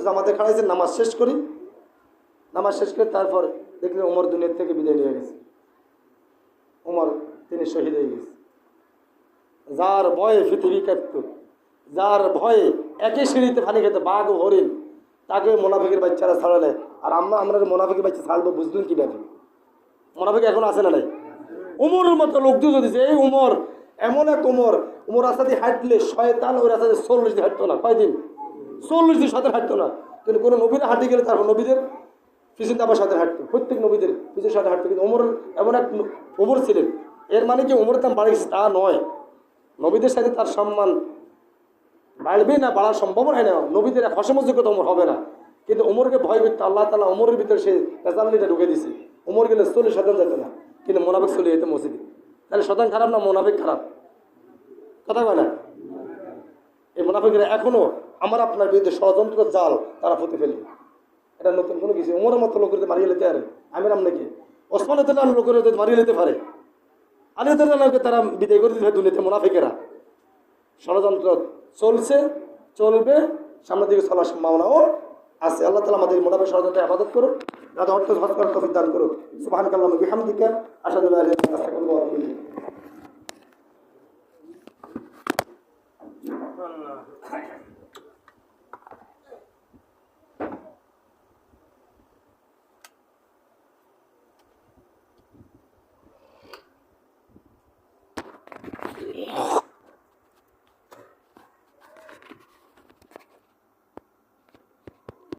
জামাতে খাড়াইছেন, নামাজ শেষ করি, নামাজ শেষ করে তারপর দেখলেন ওমর দুনিয়ার থেকে বিদায় নিয়ে গেছে। ওমর তিনি শহীদ হয়ে গেছে। যার ভয়ে পৃথিবী কাঁপত, যার ভয়ে একই সিঁড়িতে পানি খেতে বাঘ ও হরিণ, তাকে মোনাফিকের বাচ্চারা ছাড়ালে। আর আমরা মোনাফিকের বাচ্চা ছাড়বো বুঝলেন কীভাবে? মোনাফিক এখন আছে না নাই? উমরের মতো লোকজন যদি এই উমর, এমন এক উমর রাস্তা দিয়ে হাঁটলে শয়তান ওই রাস্তা দিয়ে 40 দিন হাঁটতো না। কয়দিন? 40 দিন সাথে হাঁটতো না। কিন্তু কোনো নবীরা হাঁটে গেলে তারপর নবীদের পিছনে আবার সাথে হাঁটতো, প্রত্যেক নবীদের পিছনের সাথে হাঁটতো। কিন্তু উমর এমন এক উমর ছিলেন, এর মানে কি উমরের দাম বাড়ে গেছে তা নয়। নবীদের সাথে তার সম্মান বাড়বে না, বাড়ার সম্ভাবনা না। নবীদের এক হসমযোগ্য তো উমর হবে না, কিন্তু উমরকে ভয় করতে আল্লাহ তাআলা উমরের ভিতরে সে পেঁচালিটা ঢুকে দিয়েছে। উমর গেলে 40 শতান যেত না, কিন্তু মোনাফিক চলে যেত মসজিদে। তাহলে শতান খারাপ না মোনাফিক খারাপ? কথা কয় না? এই মোনাফিকরা এখনো আমার আপনার বিরুদ্ধে ষড়যন্ত্র জাল তারা ফুটে ফেলবে। এটা নতুন কোনো কিছু। উমরের মতো লোকের মারিয়ে নিতে পারে, আমির আমনাকে ওসমানের লোকের মারিয়ে নিতে পারে, আলীকে তারা বিদায় করে দিতে পারে। দুনিয়াতে মোনাফিকেরা ষড়যন্ত্র চলছে, চলবে, সামনের দিকে চলার সম্ভাবনাও আছে। আল্লাহ তাআলা আমাদের মোনাফিক ষড়যন্ত্রে ইবাদত করুক, যাতে অর্থ খরচ করার তৌফিক দান করুক। সুবহানাকাল্লাহু ওয়া বিহামদিকা আশহাদু আল্লা ইলাহা ইল্লা আনতা আস্তাগফিরুকা ওয়া আতুবু ইলাইক।